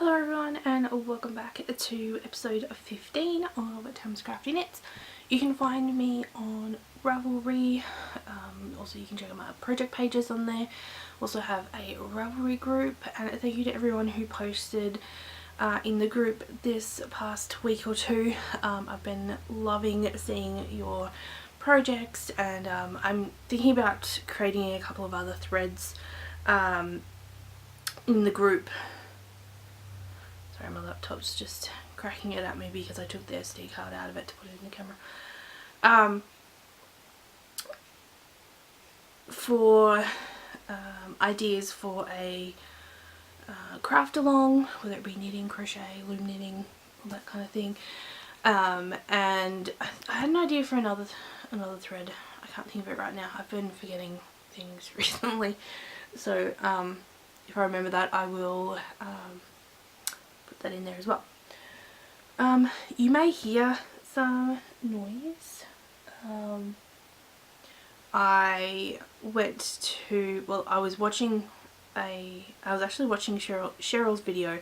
Hello everyone and welcome back to episode 15 of TamsCraftyKnits. You can find me on Ravelry, also you can check out my project pages on there. Also have a Ravelry group, and thank you to everyone who posted in the group this past week or two. I've been loving seeing your projects, and I'm thinking about creating a couple of other threads in the group. Sorry, my laptop's just cracking it at me because I took the SD card out of it to put it in the camera. For ideas for a craft along, whether it be knitting, crochet, loom knitting, all that kind of thing. And I had an idea for another thread. I can't think of it right now. I've been forgetting things recently, so if I remember that, I will put that in there as well. You may hear some noise. I was actually watching Cheryl's video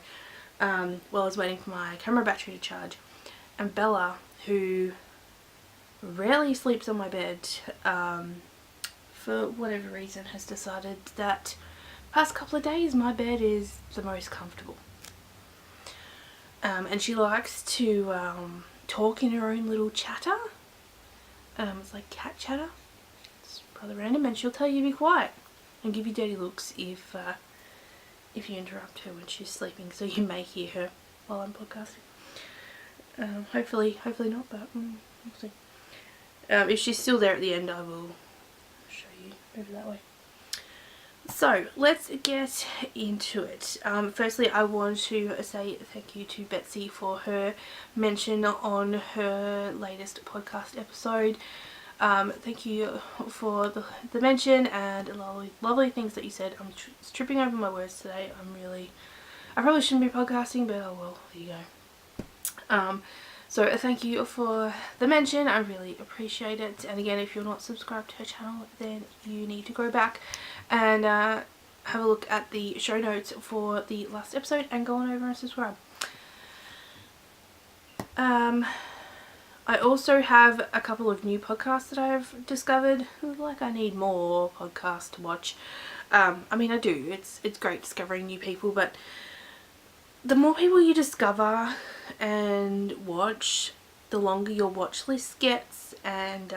while I was waiting for my camera battery to charge, and Bella, who rarely sleeps on my bed, for whatever reason has decided that past couple of days my bed is the most comfortable. And she likes to talk in her own little chatter. It's like cat chatter. It's rather random, and she'll tell you to be quiet and give you dirty looks if you interrupt her when she's sleeping. So you may hear her while I'm podcasting. Hopefully not, but we'll see. If she's still there at the end, I will show you over that way. So let's get into it. Firstly, I want to say thank you to Betsy for her mention on her latest podcast episode. Thank you for the mention and lovely things that you said. I'm tripping over my words today. I probably shouldn't be podcasting, but oh well, there you go. So thank you for the mention. I really appreciate it. And again, if you're not subscribed to her channel, then you need to go back and have a look at the show notes for the last episode and go on over and subscribe. I also have a couple of new podcasts that I've discovered. Like, I need more podcasts to watch. I mean, I do. It's great discovering new people, but the more people you discover and watch, the longer your watch list gets, and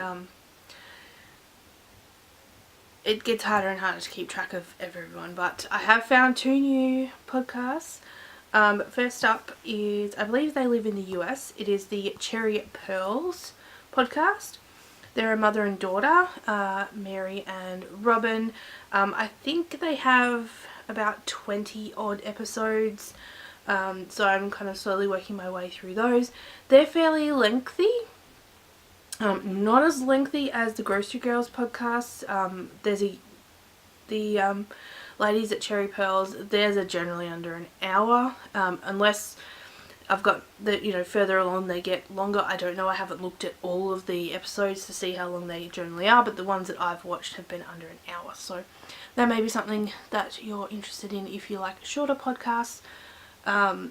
it gets harder and harder to keep track of everyone. But I have found 2 new podcasts. First up is, I believe they live in the US. It is the Cherry Pearls podcast. They're a mother and daughter, Mary and Robin. I think they have about 20 odd episodes. So I'm kind of slowly working my way through those. They're fairly lengthy. Not as lengthy as the Grocery Girls podcast. The ladies at Cherry Pearls, theirs are generally under an hour, unless I've got further along they get longer. I don't know, I haven't looked at all of the episodes to see how long they generally are, but the ones that I've watched have been under an hour, so that may be something that you're interested in if you like shorter podcasts. I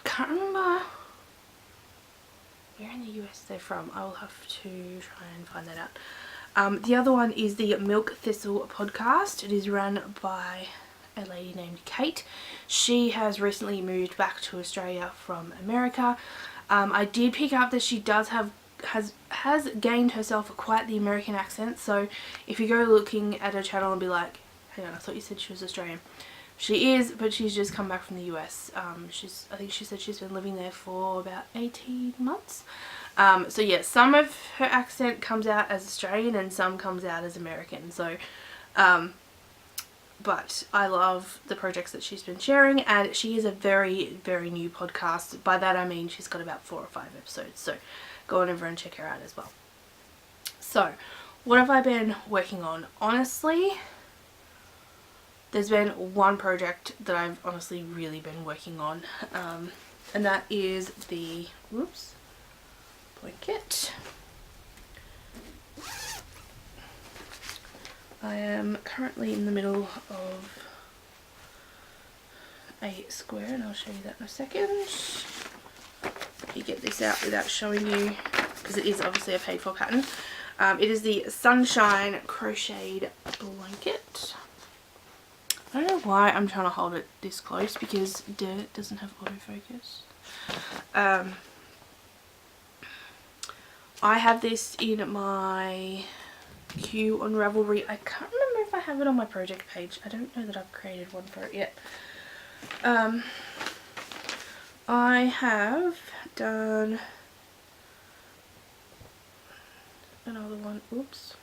can't remember where in the US they're from. I will have to try and find that out. The other one is the Milk Thistle podcast. It is run by a lady named Kate. She has recently moved back to Australia from America. I did pick up that she has gained herself quite the American accent, so if you go looking at her channel and be like, hang on, I thought you said she was Australian. She is, but she's just come back from the US. I think she said she's been living there for about 18 months. So yeah, some of her accent comes out as Australian and some comes out as American. So, but I love the projects that she's been sharing, and she is a very, very new podcast. By that I mean she's got about 4 or 5 episodes. So go on over and check her out as well. So, what have I been working on? Honestly, there's been one project that I've honestly really been working on, and that is the blanket. I am currently in the middle of a square, and I'll show you that in a second. You get this out without showing you, because it is obviously a paid for pattern. It is the Sunshine Crocheted Blanket. I don't know why I'm trying to hold it this close, because it doesn't have autofocus. I have this in my queue on Ravelry. I can't remember if I have it on my project page. I don't know that I've created one for it yet. I have done another one, oops,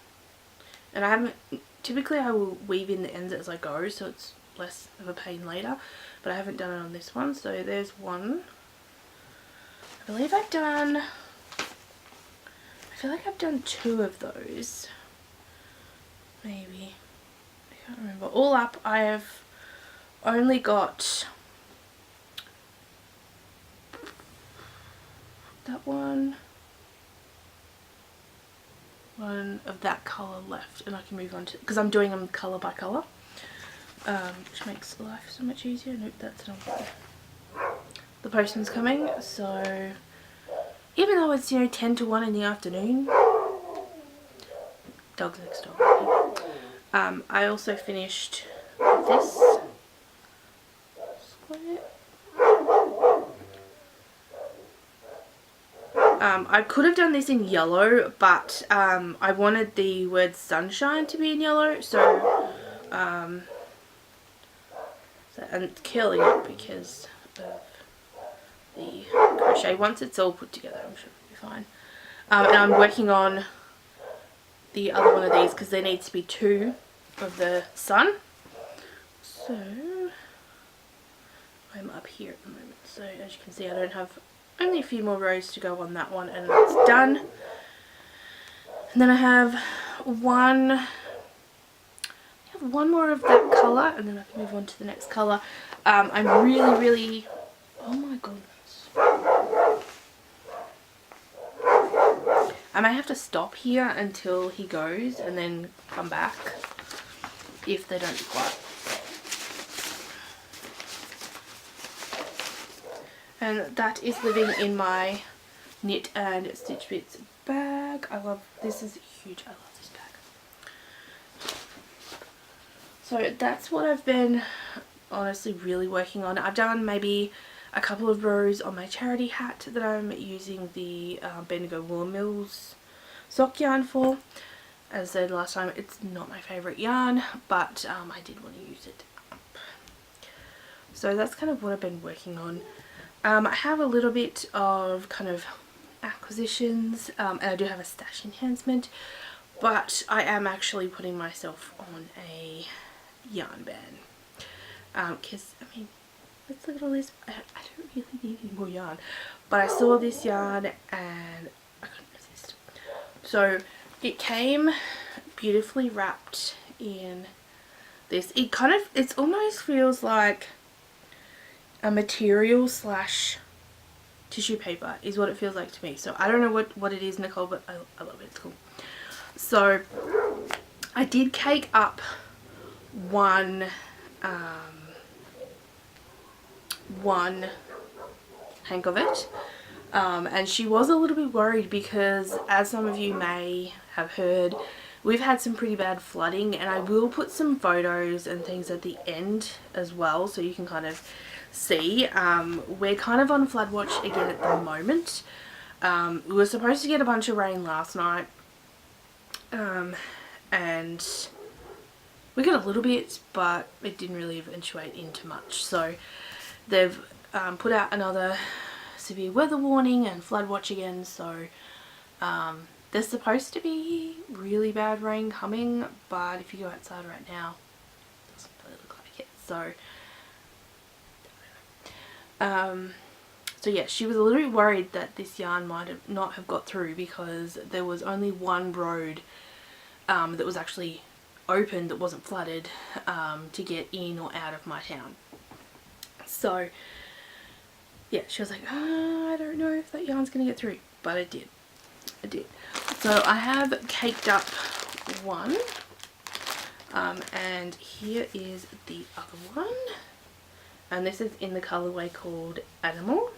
and I haven't, typically I will weave in the ends as I go, so it's less of a pain later, but I haven't done it on this one. So there's one. I believe I've done, I feel like I've done 2 of those, maybe, I can't remember. All up I have only got that one of that colour left, and I can move on to, because I'm doing them colour by colour, which makes life so much easier. Nope, that's not good. The postman's coming, so even though it's, you know, 10 to 1 in the afternoon, dog's next door. I also finished this square. I could have done this in yellow, but I wanted the word sunshine to be in yellow, so and it's curling it because of the crochet. Once it's all put together, I'm sure it'll be fine. And I'm working on the other one of these because there needs to be 2 of the sun. So I'm up here at the moment. So as you can see, I don't have, only a few more rows to go on that one, and it's done. And then I have one more of that colour, and then I can move on to the next colour. I'm really, oh my goodness. I may have to stop here until he goes and then come back if they don't be quiet. And that is living in my Knit and Stitch Bits bag. I love, this is huge, I love this bag. So that's what I've been honestly really working on. I've done maybe a couple of rows on my charity hat that I'm using the Bendigo Woolen Mills sock yarn for. As I said last time, it's not my favourite yarn, but I did want to use it up. So that's kind of what I've been working on. I have a little bit of kind of acquisitions, and I do have a stash enhancement, but I am actually putting myself on a yarn ban, because I mean, let's look at all this. I don't really need any more yarn, but I saw this yarn and I couldn't resist. So it came beautifully wrapped in this. It kind of, it almost feels like a material slash tissue paper is what it feels like to me. So I don't know what it is, Nicole, but I love it. It's cool. So I did cake up one hank of it, and she was a little bit worried because, as some of you may have heard, we've had some pretty bad flooding, and I will put some photos and things at the end as well so you can kind of see. We're kind of on flood watch again at the moment. We were supposed to get a bunch of rain last night, and we got a little bit, but it didn't really eventuate into much. So they've put out another severe weather warning and flood watch again. So there's supposed to be really bad rain coming, but if you go outside right now, it doesn't really look like it. So yeah, she was a little bit worried that this yarn might have not have got through because there was only one road that was actually open that wasn't flooded to get in or out of my town. So yeah, she was like, I don't know if that yarn's gonna get through, but it did. It did. So I have caked up one, and here is the other one. and this is in the colorway called Animal,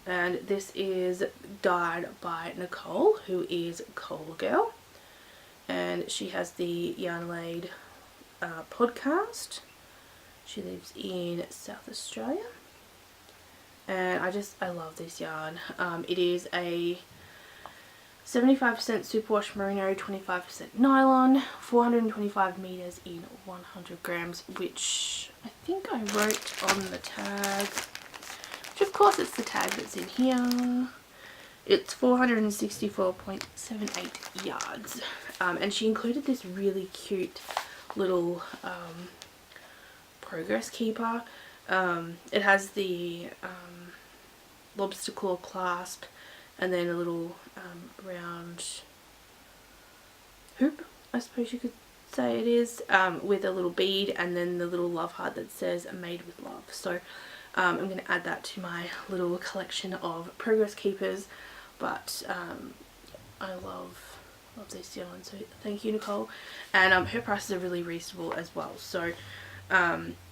and this is dyed by Nicole, who is Coal Girl, and she has the Yarn Laid podcast. She lives in South Australia, and I love this yarn. It is a 75% superwash merino, 25% nylon, 425 meters in 100 grams, which I think I wrote on the tag, which of course it's the tag that's in here. It's 464.78 yards, and she included this really cute little progress keeper. It has the lobster claw clasp, and then a little round hoop, I suppose you could say it is, with a little bead, and then the little love heart that says made with love. So I'm going to add that to my little collection of progress keepers. But I love this yarn, so thank you, Nicole. And her prices are really reasonable as well. So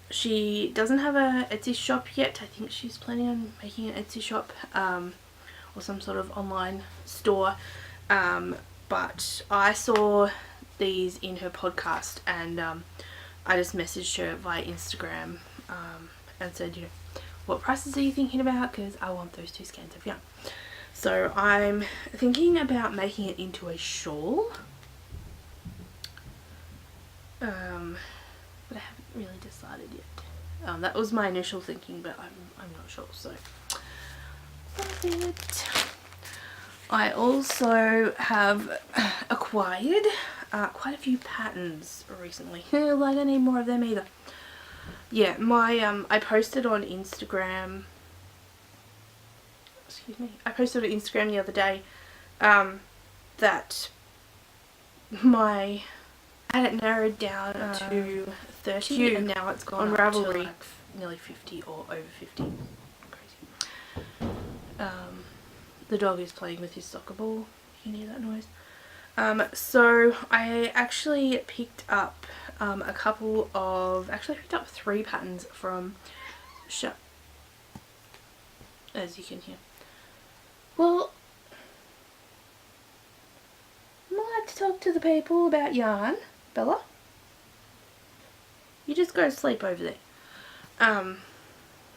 she doesn't have a Etsy shop yet. I think she's planning on making an Etsy shop, or some sort of online store, but I saw these in her podcast, and I just messaged her via Instagram and said, you know, what prices are you thinking about, because I want those 2 skeins of yarn. So I'm thinking about making it into a shawl, but I haven't really decided yet. That was my initial thinking, but I'm not sure, so love it. I also have acquired quite a few patterns recently. Like, I need more of them either. Yeah, my I posted on Instagram. Excuse me. I posted on Instagram the other day that I had it narrowed down to 30, and now it's gone on Ravelry to like nearly 50 or over 50. Crazy. The dog is playing with his soccer ball. You hear that noise? So I actually picked up actually picked up 3 patterns from as you can hear. Well, I like to talk to the people about yarn, Bella. You just go to sleep over there.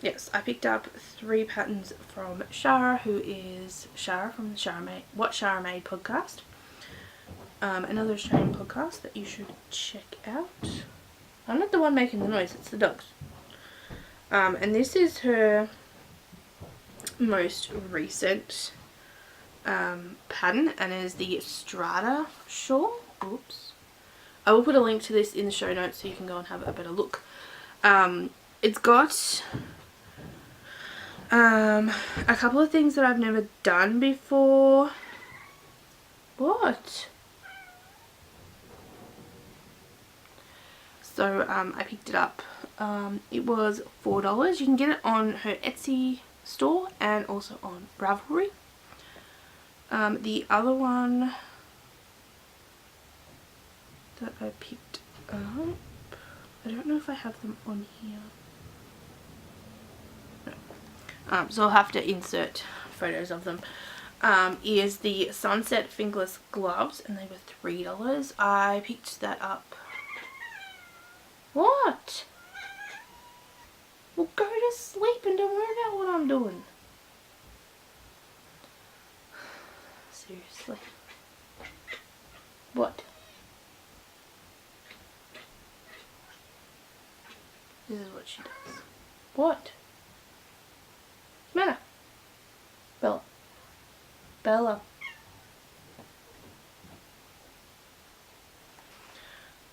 Yes, I picked up 3 patterns from Shara, who is Shara from the What Shara Made podcast. Another Australian podcast that you should check out. I'm not the one making the noise, it's the dogs. And this is her most recent pattern, and it is the Strata shawl. Oops. I will put a link to this in the show notes so you can go and have a better look. It's got a couple of things that I've never done before. What? So I picked it up. It was $4. You can get it on her Etsy store and also on Ravelry. The other one that I picked up, I don't know if I have them on here. No. So I'll have to insert photos of them. Is the Sunset Fingerless Gloves, and they were $3. I picked that up. What? Well, go to sleep and don't worry about what I'm doing. Seriously. What? This is what she does. What? What's the matter? Bella. Bella.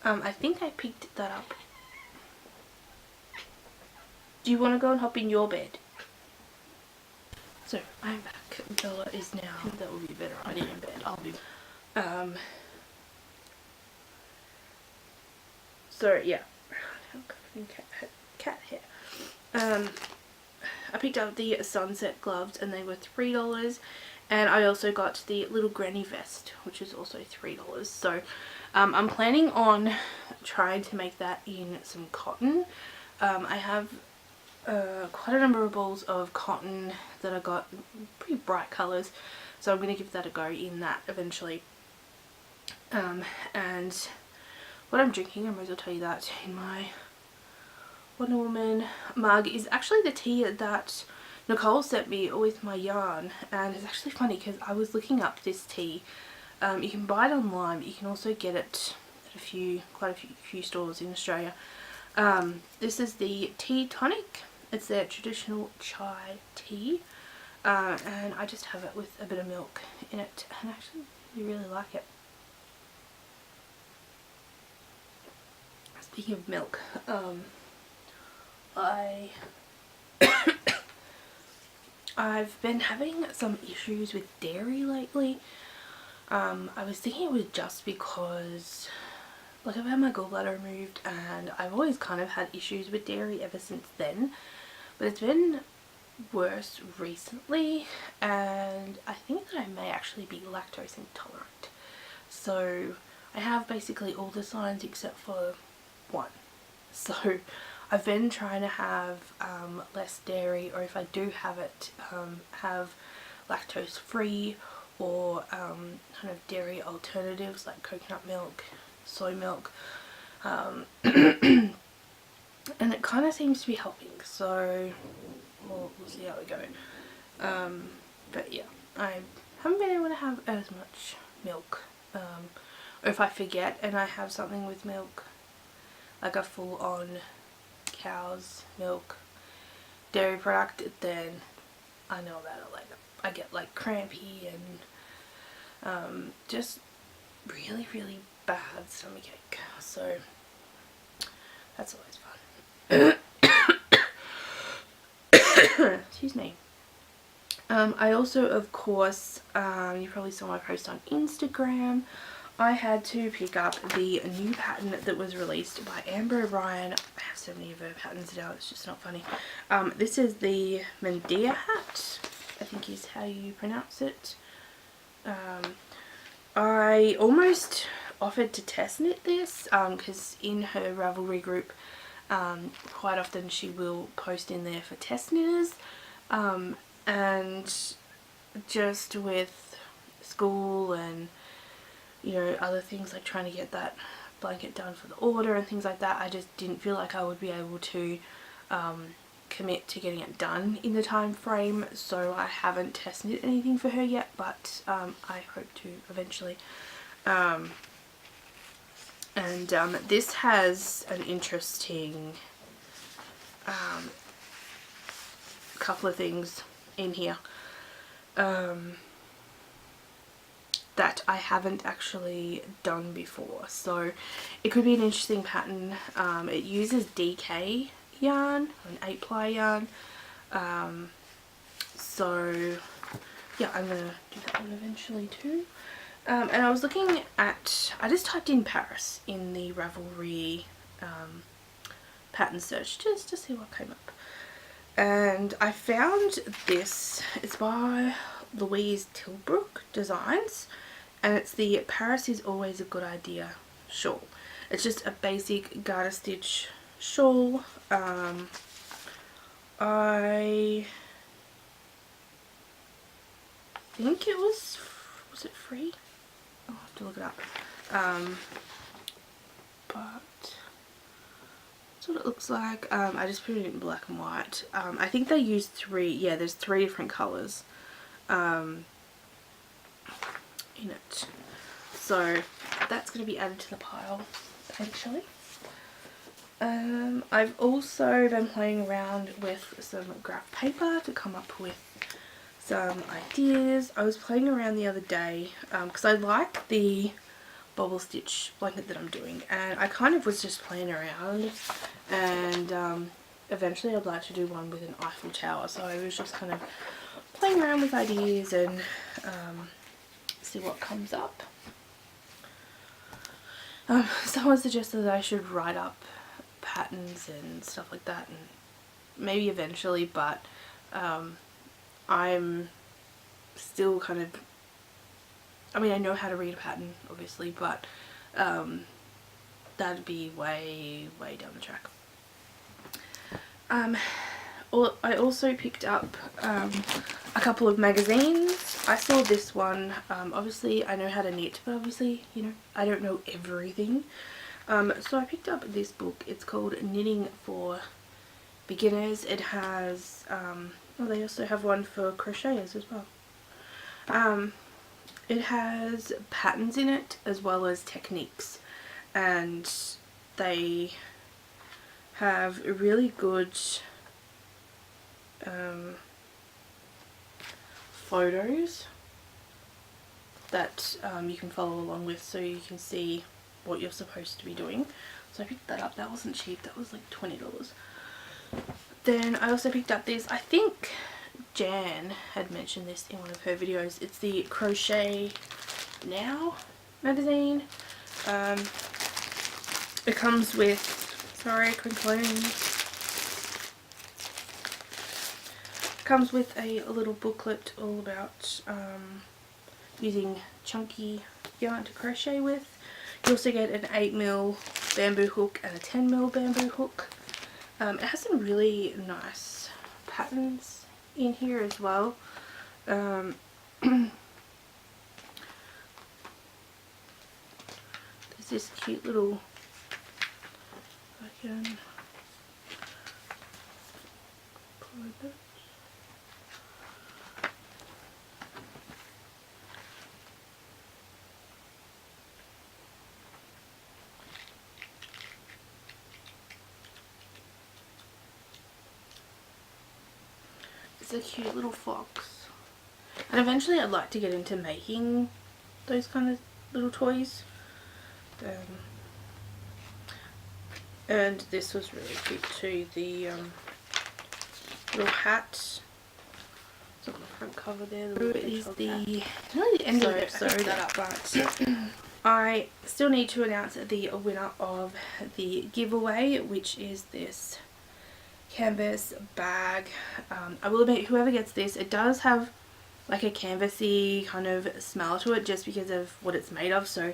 I think I picked that up. Do you want to go and hop in your bed? So, I'm back. Bella is now. That would be a better idea in bed. I'll be. So, yeah. Cat hair. I picked up the Sunset gloves, and they were $3. And I also got the little granny vest, which is also $3. So, I'm planning on trying to make that in some cotton. I have quite a number of balls of cotton that I got pretty bright colours, so I'm going to give that a go in that eventually. And what I'm drinking, I might as well tell you that in my Wonder Woman mug, is actually the tea that Nicole sent me with my yarn. And it's actually funny because I was looking up this tea. You can buy it online, but you can also get it at quite a few stores in Australia. This is the tea tonic. It's their traditional chai tea, and I just have it with a bit of milk in it, and actually I really like it. Speaking of milk, I've been having some issues with dairy lately. I was thinking it was just because, like, I've had my gallbladder removed and I've always kind of had issues with dairy ever since then, but it's been worse recently, and I think that I may actually be lactose intolerant. So I have basically all the signs except for one. So I've been trying to have less dairy, or if I do have it, have lactose free or kind of dairy alternatives like coconut milk, soy milk, and it kind of seems to be helping, so we'll see how we go. But yeah, I haven't been able to have as much milk, or if I forget and I have something with milk, like a full on cow's milk dairy product, then I know about it later. I get like crampy and just really bad stomachache, so that's always fun. Excuse me. I also, of course, you probably saw my post on Instagram, I had to pick up the new pattern that was released by Amber O'Brien. I have so many of her patterns now, it's just not funny. This is the Medea hat, I think is how you pronounce it. I almost offered to test knit this because in her Ravelry group quite often she will post in there for test knitters, and just with school and, you know, other things like trying to get that blanket done for the order and things like that, I just didn't feel like I would be able to commit to getting it done in the time frame, so I haven't test knit anything for her yet, but I hope to eventually. This has an interesting couple of things in here that I haven't actually done before, so it could be an interesting pattern. It uses DK yarn, an 8-ply yarn, so yeah, I'm gonna do that one eventually too. And I was looking at, I just typed in Paris in the Ravelry pattern search just to see what came up, and I found this. It's by Louise Tilbrook Designs, and it's the Paris is Always a Good Idea shawl. It's just a basic garter stitch shawl. I think it was it free? I'll have to look it up. But that's what it looks like. I just put it in black and white. I think they used there's 3 different colours in it. So that's going to be added to the pile eventually. I've also been playing around with some graph paper to come up with some ideas. I was playing around the other day because I like the bobble stitch blanket that I'm doing, and I kind of was just playing around, and eventually I'd like to do one with an Eiffel Tower, so I was just kind of playing around with ideas and see what comes up. Someone suggested that I should write up patterns and stuff like that, and maybe eventually, but I'm still kind of, I mean, I know how to read a pattern obviously, but that'd be way down the track. I also picked up a couple of magazines. I saw this one. Obviously I know how to knit, but obviously, you know, I don't know everything. So I picked up this book. It's called Knitting for Beginners. It has, well, they also have one for crocheters as well. It has patterns in it as well as techniques, and they have really good photos that you can follow along with, so you can see what you're supposed to be doing. So I picked that up. That wasn't cheap. That was like $20. Then I also picked up this. I think Jan had mentioned this in one of her videos. It's the Crochet Now magazine. It comes with, sorry, crinkling. Comes with a little booklet all about using chunky yarn to crochet with. You also get an 8mm bamboo hook and a 10mm bamboo hook. It has some really nice patterns in here as well. There's this cute little, I can pull it up. It's a cute little fox. And eventually I'd like to get into making those kind of little toys. And this was really cute too. The little hat. It's on the front cover there. The is the really the end of the episode, but I still need to announce the winner of the giveaway, which is this canvas bag. I will admit, whoever gets this, it does have like a canvasy kind of smell to it just because of what it's made of, so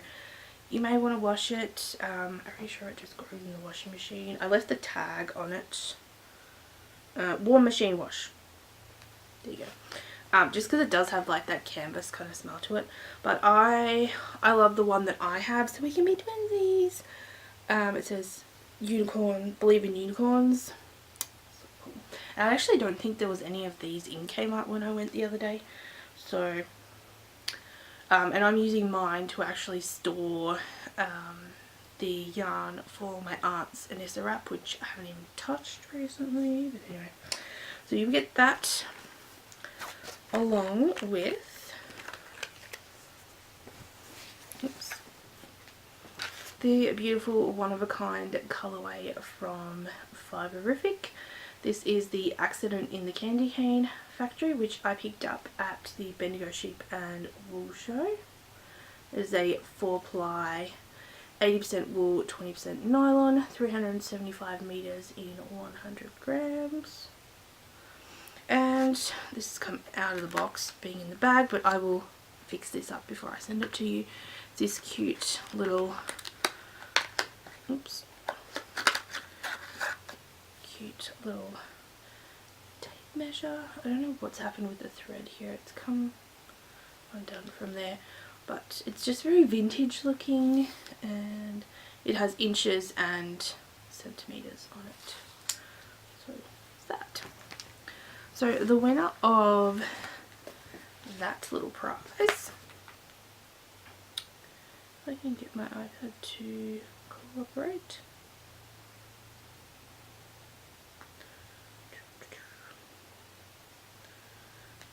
you may want to wash it. I'm pretty sure it just goes in the washing machine. I left the tag on it. Warm machine wash. There you go. Just because it does have like that canvas kind of smell to it, but I love the one that I have, so we can be twinsies. It says unicorn, believe in unicorns. And I actually don't think there was any of these in Kmart when I went the other day, so and I'm using mine to actually store the yarn for my aunt's Anissa wrap, which I haven't even touched recently, but anyway. So you get that along with, oops, the beautiful one-of-a-kind colourway from Facbook. This is the Accident in the Candy Cane Factory, which I picked up at the Bendigo Sheep and Wool Show. It is a 4-ply, 80% wool, 20% nylon, 375 meters in 100 grams. And this has come out of the box, being in the bag, but I will fix this up before I send it to you. It's this cute little, oops, cute little tape measure. I don't know what's happened with the thread here. It's come undone from there, but it's just very vintage looking, and it has inches and centimeters on it. So it's that. So the winner of that little prize, if I can get my iPad to cooperate,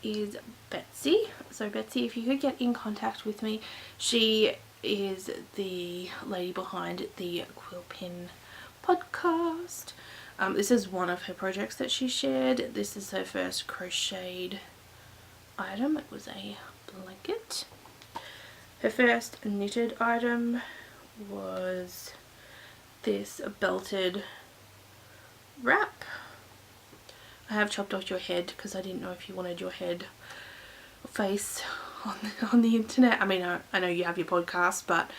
is Betsy. So Betsy, if you could get in contact with me, she is the lady behind the Quill Pin podcast. This is one of her projects that she shared. This is her first crocheted item. It was a blanket. Her first knitted item was this belted wrap. I have chopped off your head because I didn't know if you wanted your head face on the internet. I mean, I know you have your podcast, but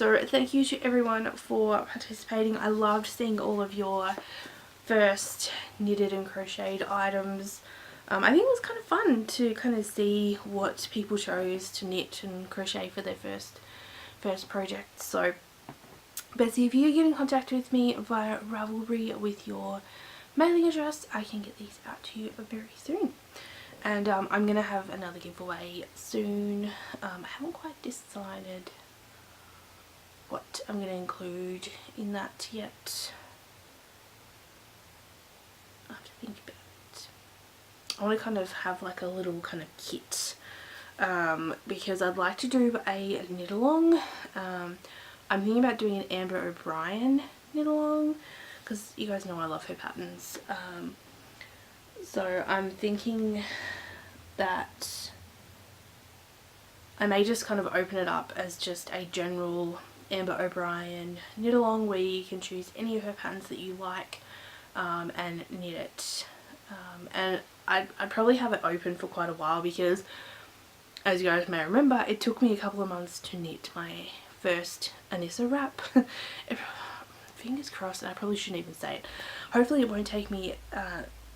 So thank you to everyone for participating. I loved seeing all of your first knitted and crocheted items. I think it was kind of fun to kind of see what people chose to knit and crochet for their first project. So Betsy, if you get in contact with me via Ravelry with your mailing address, I can get these out to you very soon. And I'm going to have another giveaway soon. I haven't quite decided what I'm going to include in that yet. I have to think about it. I want to kind of have like a little kind of kit, because I'd like to do a knit along. I'm thinking about doing an Amber O'Brien knit along because you guys know I love her patterns. So I'm thinking that I may just kind of open it up as just a general Amber O'Brien knit along where you can choose any of her patterns that you like and knit it. And I'd probably have it open for quite a while because, as you guys may remember, it took me a couple of months to knit my first Anissa wrap. Fingers crossed, and I probably shouldn't even say it. Hopefully it won't take me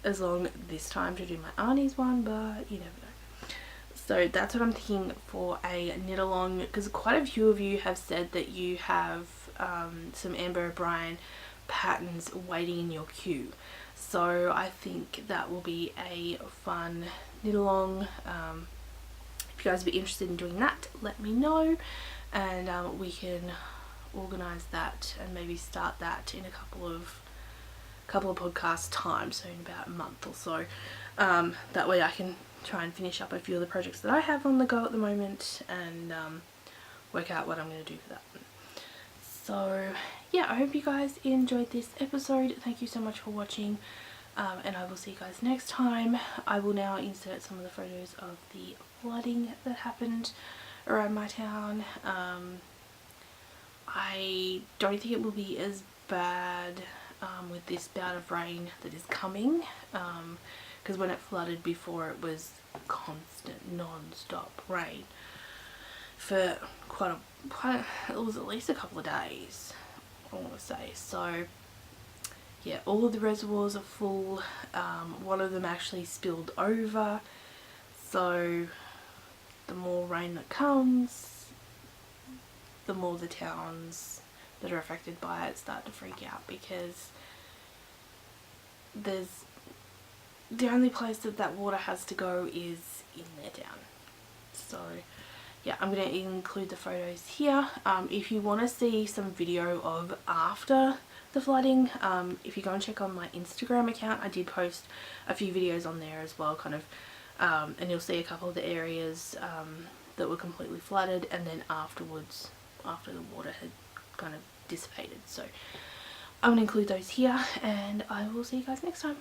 as long this time to do my Arnie's one, but you never know. So that's what I'm thinking for a knit along, because quite a few of you have said that you have some Amber O'Brien patterns waiting in your queue. So I think that will be a fun knit along. If you guys would be interested in doing that, let me know, and we can organise that and maybe start that in a couple of podcast time, so in about a month or so. That way I can try and finish up a few of the projects that I have on the go at the moment and work out what I'm going to do for that one. So yeah, I hope you guys enjoyed this episode. Thank you so much for watching, and I will see you guys next time. I will now insert some of the photos of the flooding that happened around my town. I don't think it will be as bad with this bout of rain that is coming, because when it flooded before, it was constant non-stop rain for it was at least a couple of days, I want to say. So yeah, all of the reservoirs are full. One of them actually spilled over, so the more rain that comes, the more the towns that are affected by it start to freak out, because the only place that water has to go is in their town. So yeah, I'm going to include the photos here. If you want to see some video of after the flooding, if you go and check on my Instagram account, I did post a few videos on there as well, kind of, and you'll see a couple of the areas that were completely flooded, and then afterwards, after the water had kind of dissipated. So I'm going to include those here, and I will see you guys next time.